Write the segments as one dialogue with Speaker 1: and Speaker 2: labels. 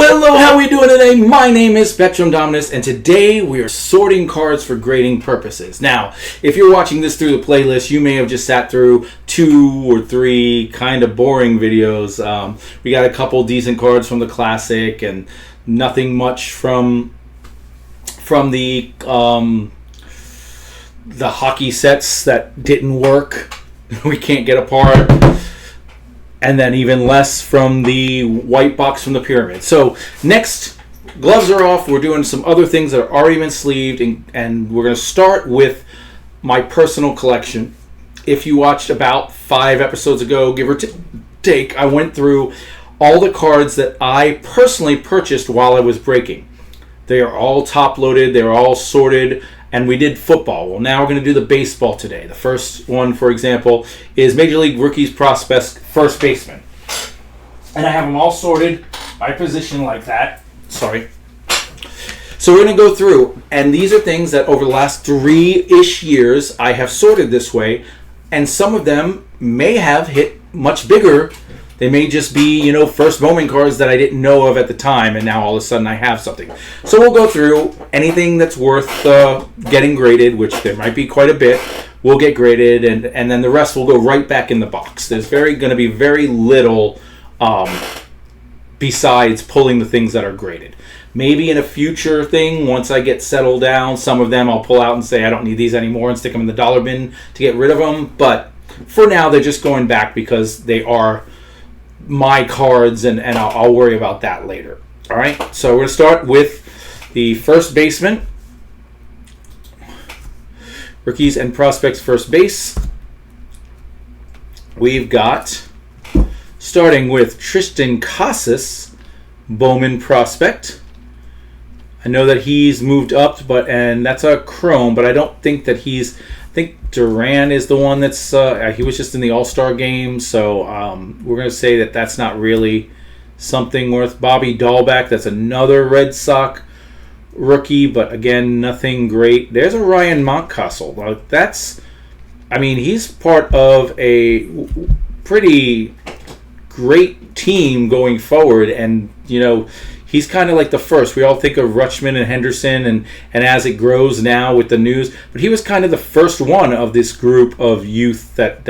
Speaker 1: Hello, how we doing today? My name is Spectrum Dominus, and today we are sorting cards for grading purposes. Now, if you're watching this through the playlist, you may have just sat through 2 or 3 kind of boring videos. We got a couple decent cards from the Classic, and nothing much from the hockey sets that didn't work. We can't get apart. And then even less from the white box from the pyramid. So next, gloves are off. We're doing some other things that are already been sleeved, and we're going to start with my personal collection. If you watched about 5 episodes ago, give or take, I went through all the cards that I personally purchased while I was breaking. They are all top-loaded. They're all sorted. And we did football. Well, now we're going to do the baseball today. The first one, for example, is Major League Rookies Prospects First Baseman. And I have them all sorted by position like that. Sorry. So we're going to go through. And these are things that over the last 3-ish years I have sorted this way. And some of them may have hit much bigger. They may just be, first moment cards that I didn't know of at the time, and now all of a sudden I have something. So we'll go through anything that's worth getting graded, which there might be quite a bit. We'll get graded, and then the rest will go right back in the box. There's going to be very little besides pulling the things that are graded. Maybe in a future thing, once I get settled down, some of them I'll pull out and say I don't need these anymore and stick them in the dollar bin to get rid of them. But for now, they're just going back because they are my cards, and I'll worry about that later. All right, so we're going to start with the first baseman. Rookies and Prospects First Base. We've got, starting with Tristan Casas, Bowman Prospect. I know that he's moved up, and that's a chrome, but I don't think that he's... I think Duran is the one that's... he was just in the All-Star game, so we're going to say that that's not really something worth... Bobby Dahlbeck, that's another Red Sox rookie, but again, nothing great. There's a Ryan Mountcastle. That's... he's part of a pretty great team going forward, and, he's kind of like the first. We all think of Rutschman and Henderson, and as it grows now with the news, but he was kind of the first one of this group of youth that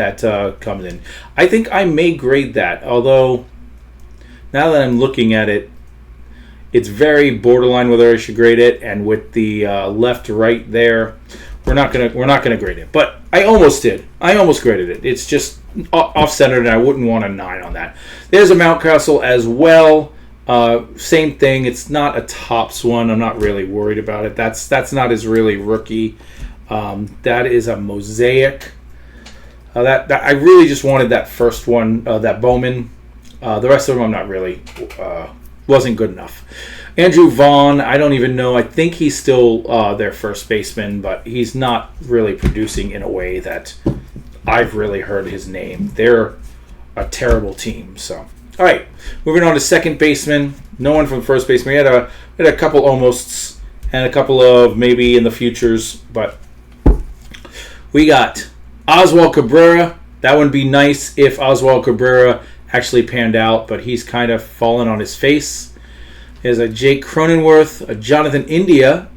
Speaker 1: comes in. I think I may grade that, although now that I'm looking at it, it's very borderline whether I should grade it. And with the left right there, we're not gonna grade it. But I almost did. I almost graded it. It's just off-centered, and I wouldn't want a 9 on that. There's a Mountcastle as well. Same thing. It's not a tops one. I'm not really worried about it. That's not his really rookie. That is a mosaic. That I really just wanted that first one, that Bowman. The rest of them I'm not really wasn't good enough. Andrew Vaughn, I don't even know. I think he's still their first baseman, but he's not really producing in a way that I've really heard his name. They're a terrible team, so. All right, moving on to second baseman. No one from first baseman. We had a couple almosts and a couple of maybe in the futures, but we got Oswald Cabrera. That would be nice if Oswald Cabrera actually panned out, but he's kind of fallen on his face. There's a Jake Cronenworth, a Jonathan India.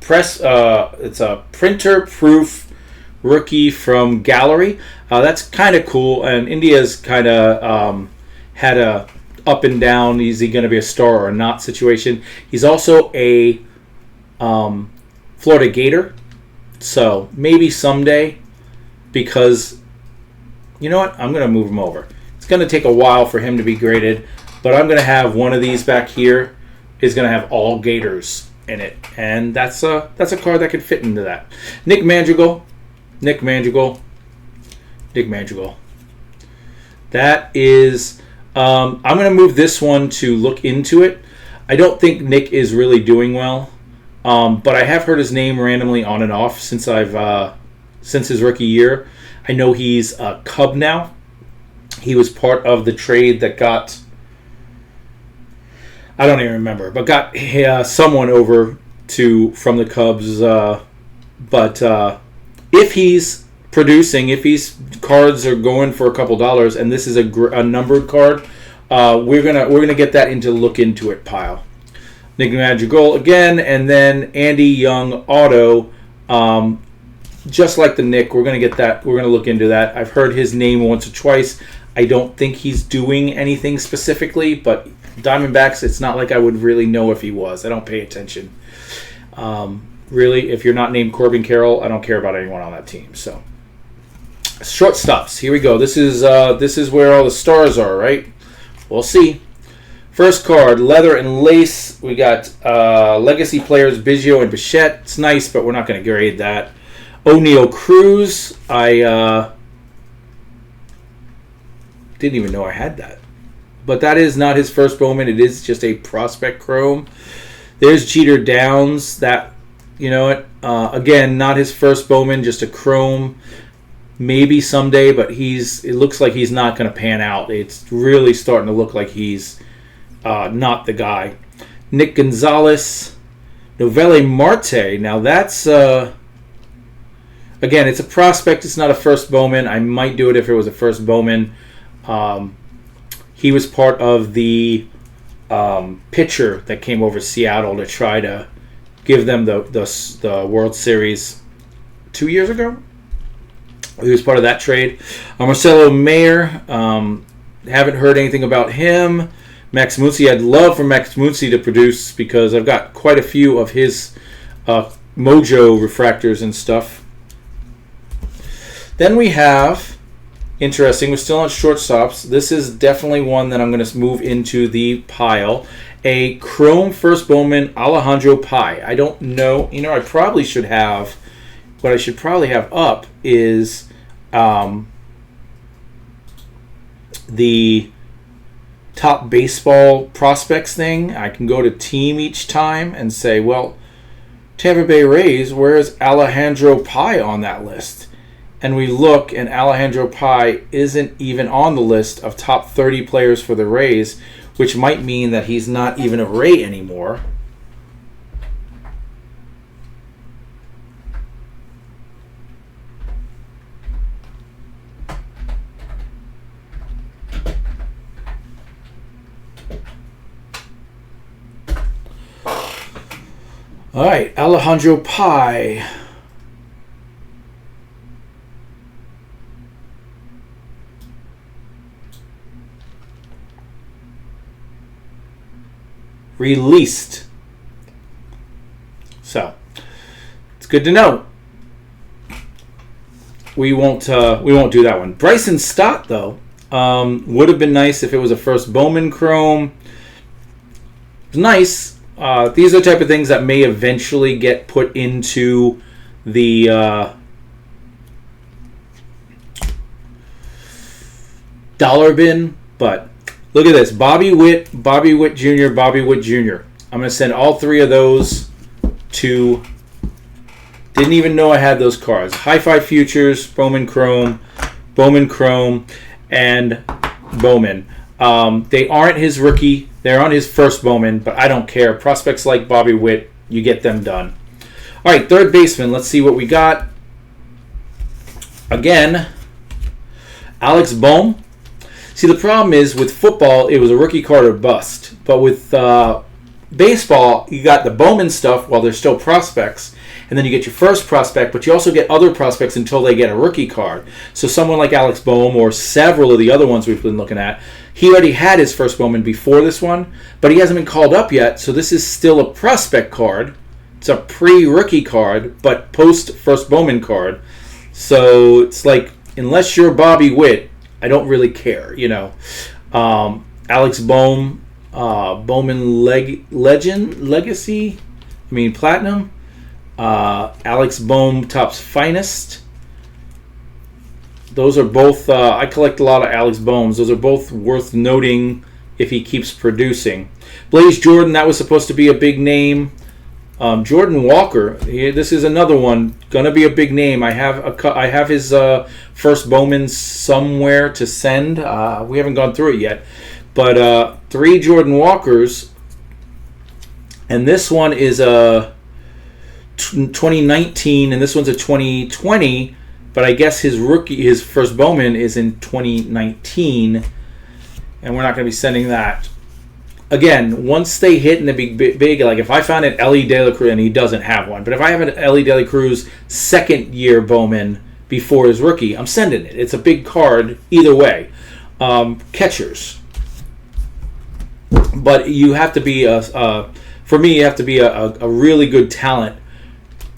Speaker 1: It's a printer-proof rookie from Gallery. That's kind of cool, and India's kind of had a up and down, is he going to be a star or not situation. He's also a Florida Gator, so maybe someday, because you know what? I'm going to move him over. It's going to take a while for him to be graded, but I'm going to have one of these back here is going to have all Gators in it, and that's a card that could fit into that. Nick Madrigal. That is, I'm going to move this one to look into it. I don't think Nick is really doing well, but I have heard his name randomly on and off since his rookie year. I know he's a Cub now. He was part of the trade that got, I don't even remember, but got someone over from the Cubs. But if he's producing, if he's cards are going for a couple dollars, and this is a numbered card, we're gonna get that into look into it pile. Nick Madrigal again, and then Andy Young auto. Just like the Nick, we're gonna get that. We're gonna look into that. I've heard his name once or twice. I don't think he's doing anything specifically, but Diamondbacks, it's not like I would really know if he was. I don't pay attention. Really, if you're not named Corbin Carroll, I don't care about anyone on that team. So, shortstops. Here we go. This is where all the stars are, right? We'll see. First card, leather and lace. We got legacy players Biggio and Bichette. It's nice, but we're not going to grade that. O'Neal Cruz. I didn't even know I had that. But that is not his first Bowman. It is just a prospect chrome. There's Jeter Downs. That, you know it. Again, not his first Bowman, just a chrome. Maybe someday, but it looks like he's not going to pan out. It's really starting to look like he's not the guy. Nick Gonzalez. Novelle Marte. Now that's... Again, it's a prospect. It's not a first Bowman. I might do it if it was a first Bowman. He was part of the pitcher that came over Seattle to try to give them the World Series 2 years ago. He was part of that trade. Marcelo Mayer. Haven't heard anything about him. Max Muncy. I'd love for Max Muncy to produce because I've got quite a few of his Mojo refractors and stuff. Then we have, interesting, we're still on shortstops. This is definitely one that I'm going to move into the pile. A chrome first Bowman Alejandro Pai. I don't know. You know, I probably should have, what I should probably have up is the top baseball prospects thing. I can go to team each time and say, well, Tampa Bay Rays, where's Alejandro Pai on that list? And we look, and Alejandro Pai isn't even on the list of top 30 players for the Rays, which might mean that he's not even a Ray anymore. All right, Alejandro Pai. Released. So it's good to know. We won't do that one. Bryson Stott though would have been nice if it was a first Bowman chrome. It's nice. These are the type of things that may eventually get put into the dollar bin, but look at this. Bobby Witt Jr., Bobby Witt Jr. I'm going to send all three of those to... Didn't even know I had those cards. Hi-Fi Futures, Bowman Chrome, and Bowman. They aren't his rookie. They're on his first Bowman, but I don't care. Prospects like Bobby Witt, you get them done. All right, third baseman. Let's see what we got. Again, Alex Bohm. See, the problem is with football, it was a rookie card or bust. But with baseball, you got the Bowman stuff while they're still prospects. And then you get your first prospect, but you also get other prospects until they get a rookie card. So someone like Alex Bohm or several of the other ones we've been looking at, he already had his first Bowman before this one, but he hasn't been called up yet. So this is still a prospect card. It's a pre-rookie card, but post-first Bowman card. So it's like, unless you're Bobby Witt, I don't really care, you know. Alex Bohm, Bowman Legacy, Platinum. Alex Bohm Topps Finest. Those are both, I collect a lot of Alex Bohms. Those are both worth noting if he keeps producing. Blaze Jordan, that was supposed to be a big name. Jordan Walker, this is another one, gonna be a big name. I have his first Bowman somewhere to send. We haven't gone through it yet, but 3 Jordan Walkers, and this one is a 2019, and this one's a 2020. But I guess his first Bowman is in 2019. and we're not going to be sending that. Again, once they hit in the big, like if I found an Ellie De La Cruz, and he doesn't have one, but if I have an Ellie De La Cruz second year Bowman before his rookie, I'm sending it. It's a big card either way. Catchers. But you have to be, for me, you have to be a really good talent,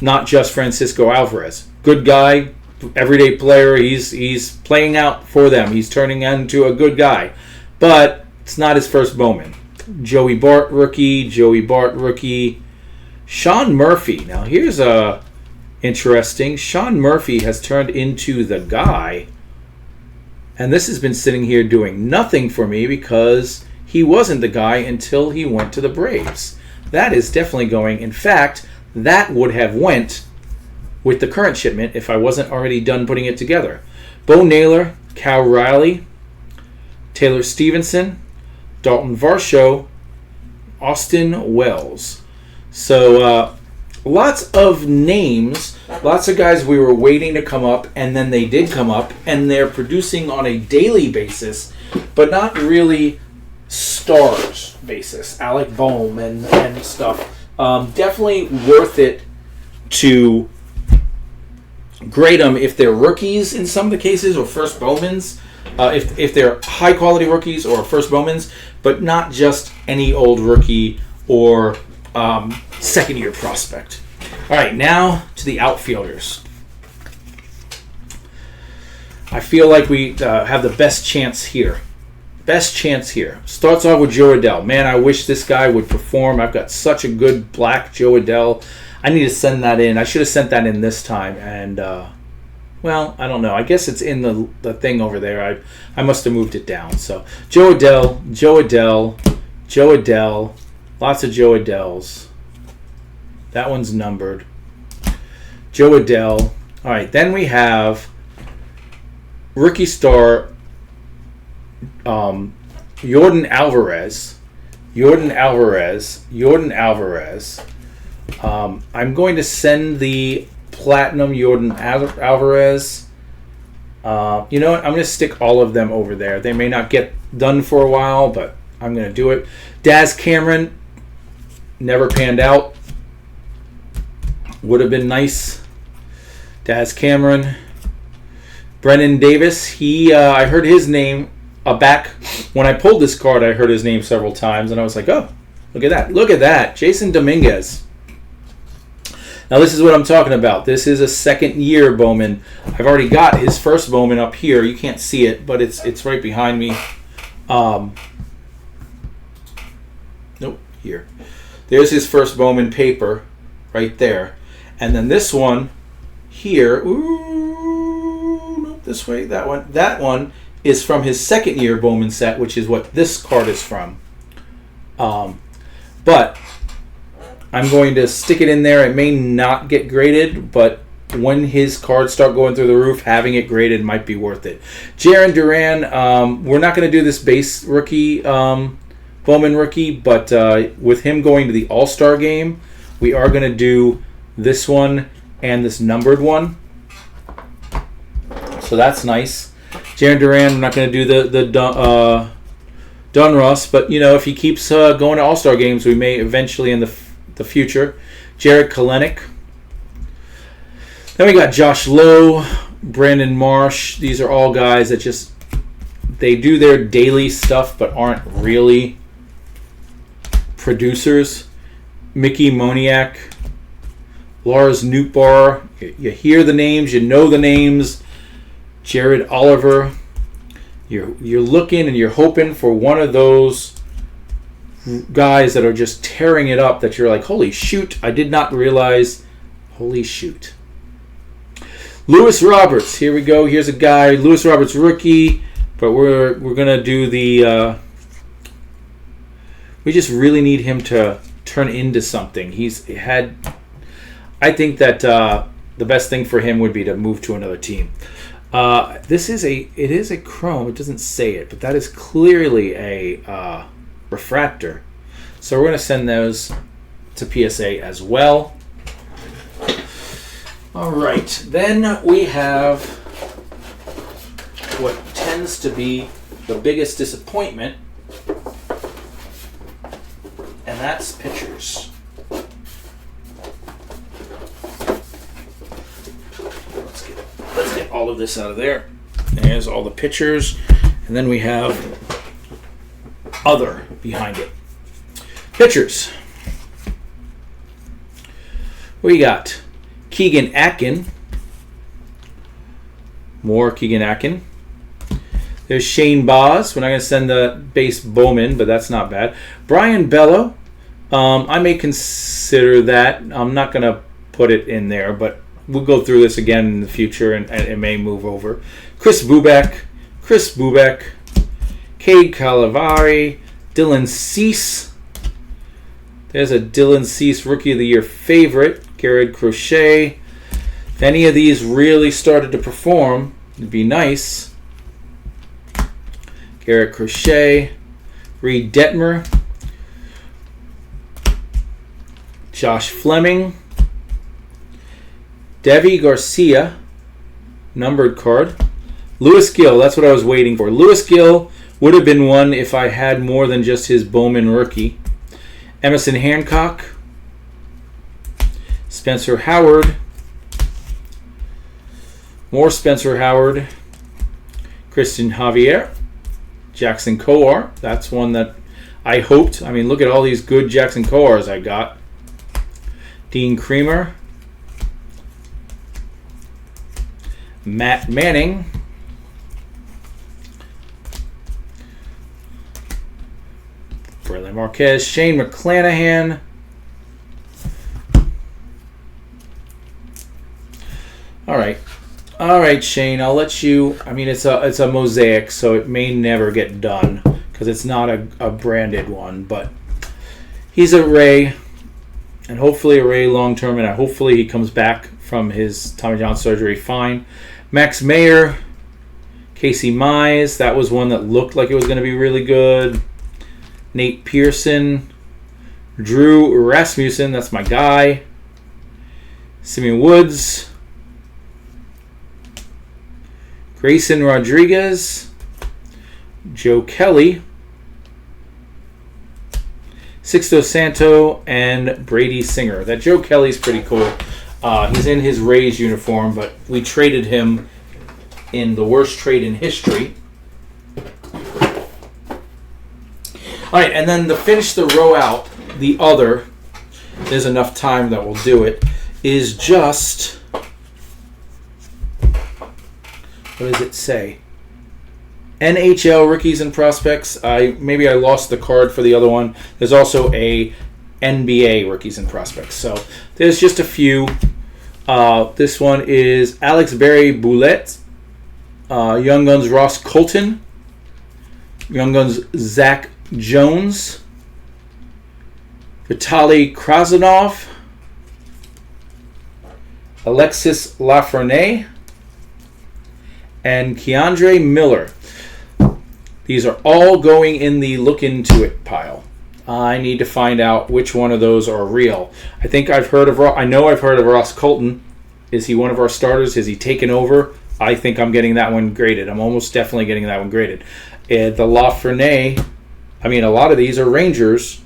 Speaker 1: not just Francisco Alvarez. Good guy, everyday player, he's playing out for them. He's turning into a good guy. But it's not his first Bowman. Joey Bart rookie. Sean Murphy. Now here's interesting. Sean Murphy has turned into the guy, and this has been sitting here doing nothing for me because he wasn't the guy until he went to the Braves. That is definitely going. In fact, that would have went with the current shipment if I wasn't already done putting it together. Bo Naylor, Cal Riley, Taylor Stevenson, Dalton Varsho, Austin Wells. So lots of names, lots of guys we were waiting to come up, and then they did come up, and they're producing on a daily basis, but not really stars basis. Alec Bohm and stuff. Definitely worth it to grade them if they're rookies in some of the cases, or first Bowmans. If they're high quality rookies or first Bowmans, but not just any old rookie or second year prospect. All right, now to the outfielders. I feel like we have the best chance here. Starts off with Joe Adell. Man, I wish this guy would perform. I've got such a good black Joe Adell. I need to send that in. I should have sent that in this time, and well, I don't know. I guess it's in the thing over there. I must have moved it down. So Joe Adell, lots of Joe Adells. That one's numbered. Joe Adell. All right, then we have rookie star Yordan Alvarez. I'm going to send the Platinum Yordan Alvarez. You know what? I'm going to stick all of them over there. They may not get done for a while, but I'm going to do it. Daz Cameron never panned out. Would have been nice. Daz Cameron. Brennan Davis. I heard his name back when I pulled this card. I heard his name several times, and I was like, oh, look at that. Jason Dominguez. Now, this is what I'm talking about. This is a second-year Bowman. I've already got his first Bowman up here. You can't see it, but it's right behind me. Nope, here. There's his first Bowman paper right there. And then this one here. Ooh, nope, this way. That one. That one is from his second-year Bowman set, which is what this card is from. But I'm going to stick it in there. It may not get graded, but when his cards start going through the roof, having it graded might be worth it. Jarren Duran, we're not going to do this base rookie, Bowman rookie, but with him going to the All-Star game, we are going to do this one and this numbered one. So that's nice. Jarren Duran, I'm not going to do the Donruss, but if he keeps going to All-Star games, we may eventually in the future. Jared Kelenic. Then we got Josh Lowe, Brandon Marsh. These are all guys that they do their daily stuff but aren't really producers. Mickey Moniak, Lars Nootbaar. You hear the names, you know the names. Jared Oliver. You're looking and you're hoping for one of those guys that are just tearing it up that you're like, holy shoot, I did not realize. Holy shoot. Lewis Roberts, here we go. Here's a guy, Lewis Roberts rookie, but we're gonna do the we just really need him to turn into something. I think that the best thing for him would be to move to another team. It is a chrome. It doesn't say it, but that is clearly a refractor. So we're going to send those to PSA as well. All right. Then we have what tends to be the biggest disappointment, and that's pitchers. Let's get all of this out of there. There's all the pitchers, and then we have other behind it. Pitchers. We got Keegan Atkin. More Keegan Atkin. There's Shane Baz. We're not going to send the base Bowman, but that's not bad. Brian Bello. I may consider that. I'm not going to put it in there, but we'll go through this again in the future, and it may move over. Chris Bubeck. Cade Calavari. Dylan Cease. There's a Dylan Cease Rookie of the Year favorite. Garrett Crochet. If any of these really started to perform, it'd be nice. Garrett Crochet. Reed Detmer. Josh Fleming. Devi Garcia. Numbered card. Lewis Gill. That's what I was waiting for. Lewis Gill would have been one if I had more than just his Bowman rookie. Emerson Hancock. Spencer Howard. More Spencer Howard. Christian Javier. Jackson Kowar. That's one that I hoped. I mean, look at all these good Jackson Kowars I got. Dean Creamer. Matt Manning. Bradley Marquez. Shane McClanahan. All right, Shane. I'll let you. I mean, it's a mosaic, so it may never get done because it's not a branded one. But he's a Ray, and hopefully a Ray long term, and hopefully he comes back from his Tommy John surgery fine. Max Mayer, Casey Mize. That was one that looked like it was going to be really good. Nate Pearson, Drew Rasmussen. That's my guy. Simeon Woods. Grayson Rodriguez, Joe Kelly, Sixto Santo, and Brady Singer. That Joe Kelly's pretty cool. He's in his Rays uniform, but we traded him in the worst trade in history. All right, and then to finish the row out, the other, there's enough time that we'll do it, is just... What does it say? NHL rookies and prospects. Maybe I lost the card for the other one. There's also a NBA rookies and prospects. So there's just a few. This one is Alex Berry-Boulette, Young Guns Ross Colton, Young Guns Zach Jones, Vitaly Krasnov, Alexis Lafreniere, and Keandre Miller. These are all going in the look into it pile. I need to find out which one of those are real. I know I've heard of Ross Colton. Is he one of our starters? Has he taken over? I think I'm getting that one graded. I'm almost definitely getting that one graded. The Lafreniere, I mean, a lot of these are Rangers,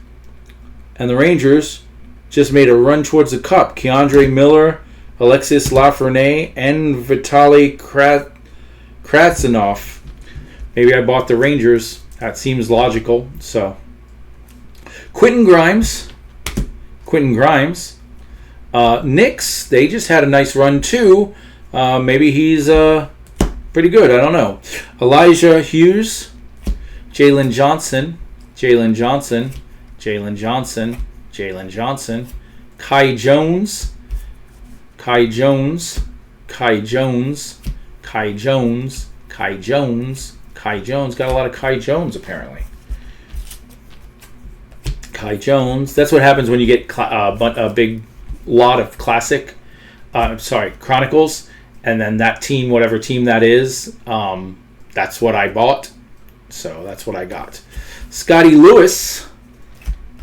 Speaker 1: and the Rangers just made a run towards the cup. Keandre Miller, Alexis Lafreniere, and Vitaly Krasnov. Maybe I bought the Rangers. That seems logical. So, Quentin Grimes. Knicks, they just had a nice run too. Maybe he's pretty good. I don't know. Elijah Hughes, Jalen Johnson, Kai Jones. Got a lot of Kai Jones, apparently. Kai Jones. That's what happens when you get a big lot of classic, Chronicles, and then that team, whatever team that is, that's what I bought. So that's what I got. Scotty Lewis,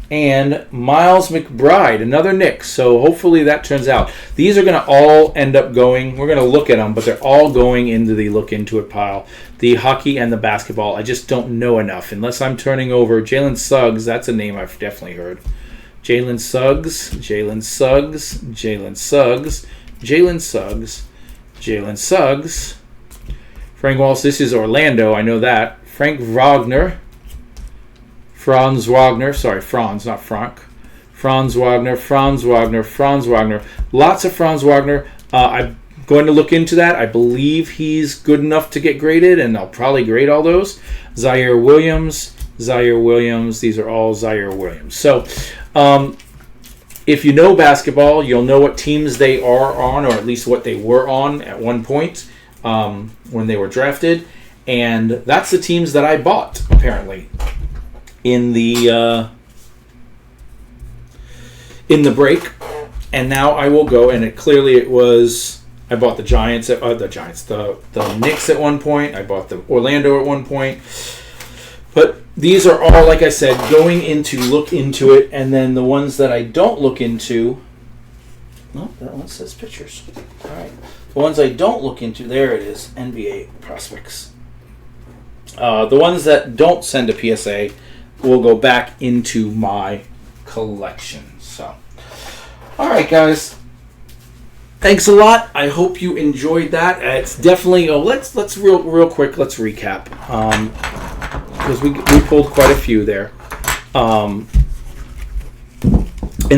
Speaker 1: and Miles McBride, another Knicks. So hopefully that turns out. These are going to all end up going. We're going to look at them, but they're all going into the look into it pile. The hockey and the basketball, I just don't know enough. Unless I'm turning over Jalen Suggs, that's a name I've definitely heard. Jalen Suggs, Jalen Suggs, Jalen Suggs, Jalen Suggs, Jalen Suggs. Frank Walsh, this is Orlando, I know that. Frank Wagner. Franz Wagner, sorry, Franz, not Frank. Franz Wagner, Franz Wagner, Franz Wagner. Lots of Franz Wagner. I'm going to look into that. I believe he's good enough to get graded, and I'll probably grade all those. Zaire Williams, Zaire Williams. These are all Zaire Williams. So, if you know basketball, you'll know what teams they are on, or at least what they were on at one point when they were drafted. And that's the teams that I bought, apparently. In the break, and now I will go. And it was I bought the Giants, the Knicks at one point. I bought the Orlando at one point. But these are all, like I said, going into look into it, and then the ones that I don't look into. No, that one says pictures. All right, the ones I don't look into. There it is, NBA prospects. The ones that don't send a PSA will go back into my collection. So, all right, guys. Thanks a lot. I hope you enjoyed that. It's definitely. Let's real quick. Let's recap because we pulled quite a few there, and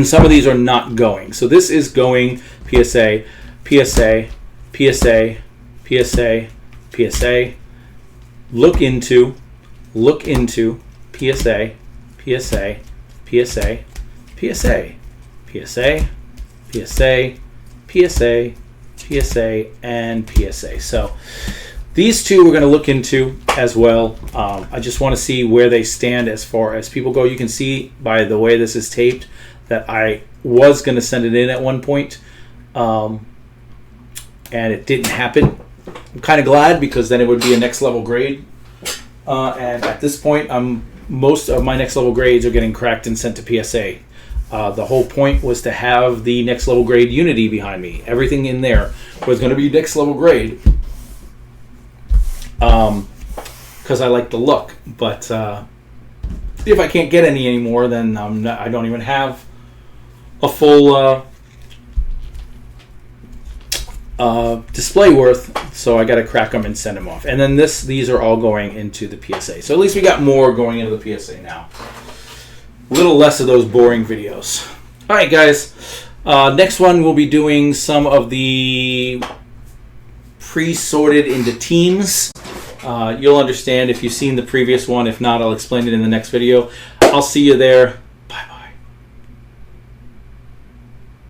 Speaker 1: some of these are not going. So this is going PSA, PSA, PSA, PSA, PSA. Look into. PSA, PSA, PSA, PSA, PSA, PSA, PSA, PSA, and PSA. So these two we're going to look into as well. I just want to see where they stand as far as people go. You can see by the way this is taped that I was going to send it in at one point, and it didn't happen. I'm kind of glad because then it would be a next level grade. And at this point, most of my next level grades are getting cracked and sent to PSA. The whole point was to have the next level grade Unity behind me. Everything in there was going to be next level grade because I like the look. But if I can't get any anymore, then I don't even have a full display worth, so I got to crack them and send them off. And then these are all going into the PSA. So at least we got more going into the PSA now. A little less of those boring videos. All right, guys. Next one, we'll be doing some of the pre-sorted into teams. You'll understand if you've seen the previous one. If not, I'll explain it in the next video. I'll see you there.